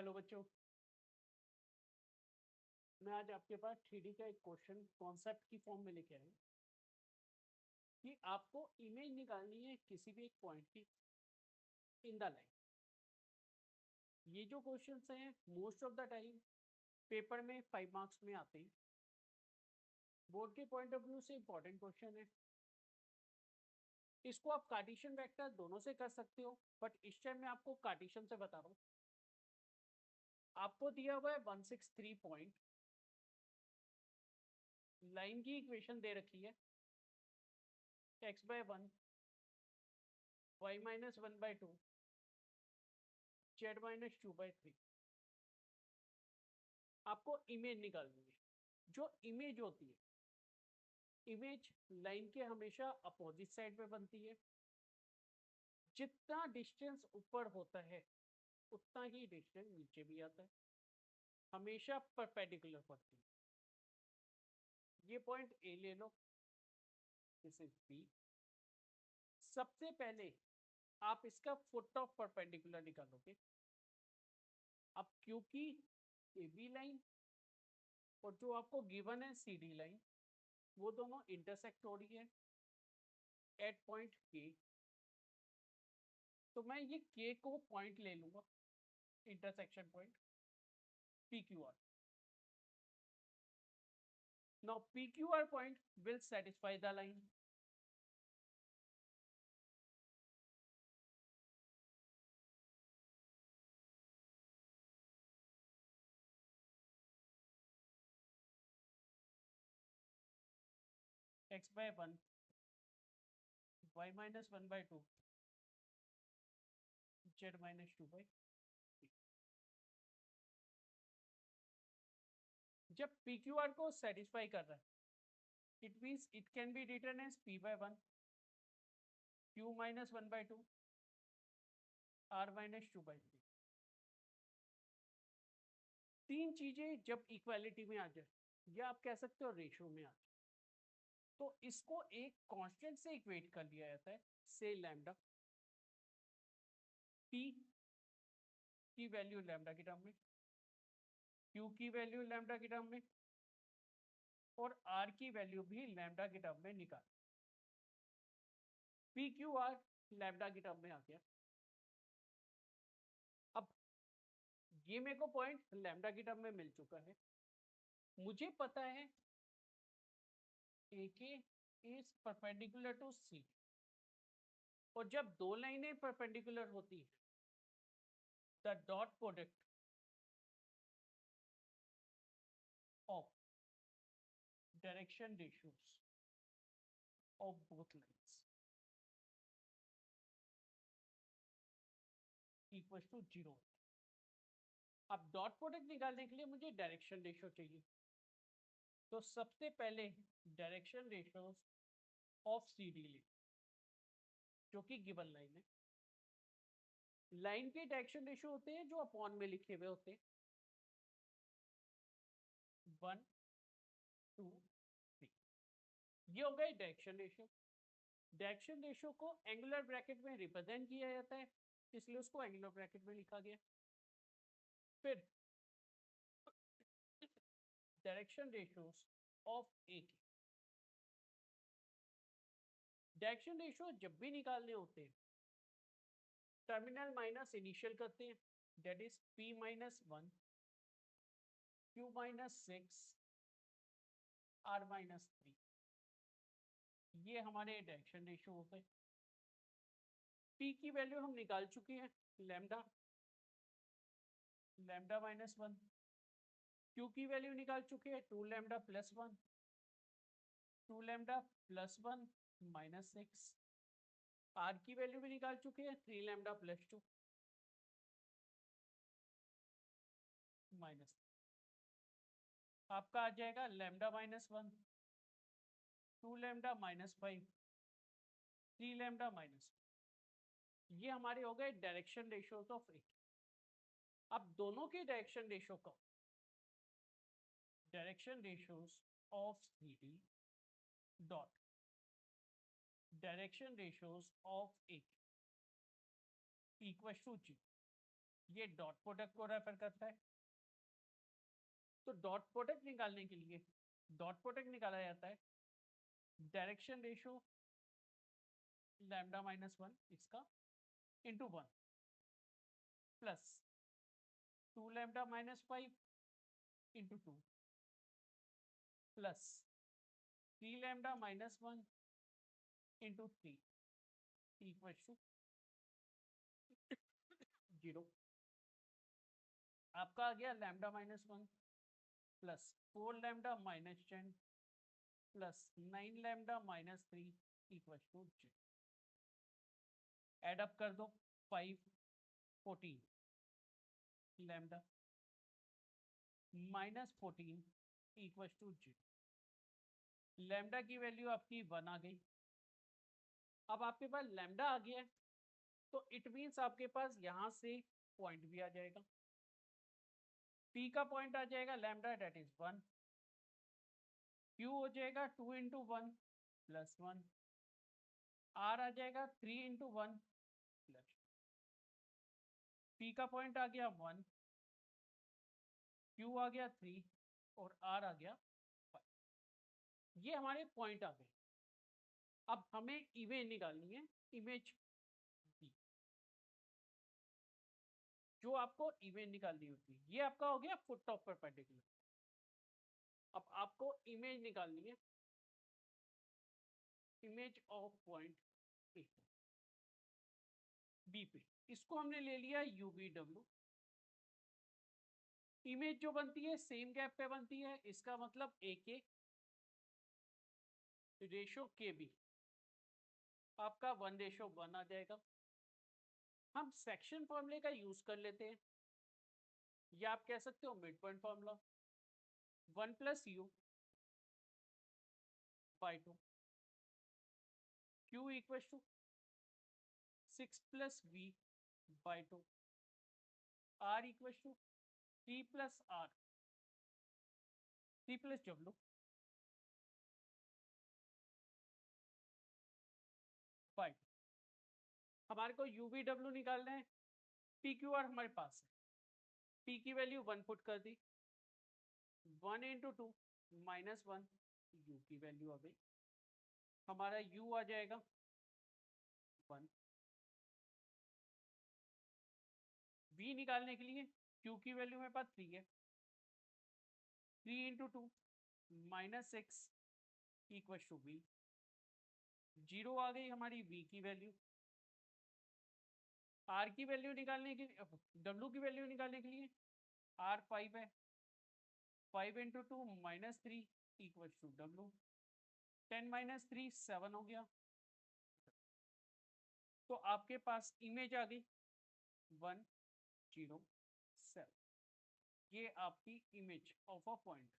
Hello बच्चों, मैं आज आपके पास थ्री का एक क्वेश्चन कॉन्सेप्ट की फॉर्म में लेके आया कि आपको इमेज निकालनी है किसी भी एक पॉइंट की इन द लाइन। ये जो क्वेश्चंस हैं most of the time paper में 5 मार्क्स में आते हैं। बोर्ड के पॉइंट ऑफ व्यू से इंपॉर्टेंट क्वेश्चन है। इसको आप कार्टेशियन वेक्टर दोनों से कर सकते हो, बट इस टाइम मैं आपको कार्टेशियन से बता रहा हूँ। आपको दिया हुआ है 163 पॉइंट, लाइन की इक्वेशन दे रखी है x/1 y-1/2 z-2/3। आपको इमेज निकालनी है। जो इमेज होती है, इमेज लाइन के हमेशा अपोजिट साइड पे बनती है। जितना डिस्टेंस ऊपर होता है उतना ही डिस्टेंस नीचे भी आता है, हमेशा परपेंडिकुलर पड़ती है। ये पॉइंट ए ले लो, दिस इज बी। सबसे पहले आप इसका फुट ऑफ परपेंडिकुलर निकालोगे। अब क्योंकि ए बी लाइन और जो आपको गिवन है सी डी लाइन, वो दोनों इंटरसेक्ट हो रही है एट पॉइंट के, तो मैं ये के को पॉइंट ले लूंगा, intersection point P Q R. Now PQR point will satisfy the line. X/1 y-1/2 z-2/3। जब PQR को सेटिस्फाई कर रहा है, it means it can be written as P/1 q-1/2 r-2/3। तीन चीजें जब इक्वालिटी में आ जाए, या आप कह सकते हो रेशियो में आ जाए, तो इसको एक कांस्टेंट से इक्वेट कर लिया जाता है, से लैम्डा। P की वैल्यू लैम्डा की टर्म में, Q की वैल्यू लैम्डा की टर्म में, और R की वैल्यू भी लैम्डा की टर्म में निकाल। PQR लैम्डा की टर्म में आ गया। अब ये मेरे को पॉइंट लैम्डा की टर्म में मिल चुका है। मुझे पता है AK is perpendicular to C, और जब दो लाइनें परपेंडिकुलर होती है, the dot product of direction ratios of both lines equal to 0। अब डॉट प्रोडक्ट निकालने के लिए मुझे डायरेक्शन रेशियो चाहिए, तो सबसे पहले डायरेक्शन रेशियोज ऑफ CD ले, जो कि गिवन लाइन है। लाइन के डायरेक्शन रेशियो होते हैं जो अपॉन में लिखे हुए होते हैं, 1 2 3। ये हो गए डायरेक्शन रेशियो। डायरेक्शन रेशियो को एंगुलर ब्रैकेट में रिप्रेजेंट किया जाता है, इसलिए उसको एंगुलर ब्रैकेट में लिखा गया। फिर डायरेक्शन रेशियोज ऑफ ए के। डायरेक्शन रेशियो जब भी निकालने होते हैं, टर्मिनल माइनस इनिशियल करते हैं, that is P-1 Q-6 R-3। ये हमारे डायरेक्शन रेशियो होते हैं। P की वैल्यू हम निकाल चुके हैं, लैम्डा -1। Q की वैल्यू निकाल चुके हैं 2 लैम्डा +1 2 लैम्डा +1 -6। R की वैल्यू भी निकाल चुके हैं 3 लैम्डा +2 माइनस। आपका आ जाएगा लैम्डा -1 2 लैम्डा -5 3 लैम्डा माइनस। ये हमारे हो गए डायरेक्शन रेशियोज ऑफ ए। अब दोनों के डायरेक्शन रेशियो को direction ratios of CD dot direction ratios of A equal to 0। ये डॉट प्रोडक्ट को रेफर करता है। तो डॉट प्रोडक्ट निकालने के लिए डॉट प्रोडक्ट निकाला जाता है direction ratio lambda minus one इसका into one plus 2 lambda minus 5 into two plus 3 lambda minus 1 into 3 equals to 0। आपका आ गया lambda minus 1 plus 4 lambda minus 10 plus 9 lambda minus 3 equals to 0। Add up कर दो 5 14 lambda minus 14 equals to 0। Lambda की value आपकी 1 आ गई। अब आपके पास लैम्डा आ गया तो इट मीन्स आपके पास यहां से पॉइंट भी आ जाएगा। पी का पॉइंट आ जाएगा लैम्डा डेट इज 1। क्यू हो जाएगा 2 इंटू 1 प्लस 1। आर आ जाएगा 3 इंटू 1 प्लस। पी का पॉइंट आ गया 1, क्यू आ गया 3 और आर आ गया 5। ये हमारे पॉइंट आ गए। अब हमें इमेज निकालनी है, इमेज बी। जो आपको इमेज निकालनी होती है, ये आपका हो गया फुट ऑफ परपेंडिकुलर। अब आपको इमेज निकालनी है, image of point A B पे। इसको हमने ले लिया UVW। इमेज जो बनती है सेम गैप पे बनती है, इसका मतलब ए के रेशो के बी आपका 1:1 आ जाएगा। हम सेक्शन फॉर्मूले का यूज कर लेते हैं, या आप कह सकते हो mid point formula 1 plus u by 2 q equal to 6 plus v by 2 r equal to 3 plus r 3 plus डब्ल्यू बाई 2। हमारे को UVW निकालना है, PQR हमारे पास है। P की वैल्यू 1 पुट कर दी, 1 इंटू 2 माइनस 1 U की वैल्यू आ गई। हमारा U आ जाएगा 1। V निकालने के लिए Q की वैल्यू मेरे पास 3 है, 3 into 2 minus 6 equal to V। 0 आ गई हमारी V की वैल्यू। R की वैल्यू निकालने के लिए, W की वैल्यू निकालने के लिए R 5 है, 5 into 2 minus 3 equal to W। 10 minus 3 7 हो गया। तो आपके पास इमेज आ गई 107। ये आपकी इमेज ऑफ अ पॉइंट।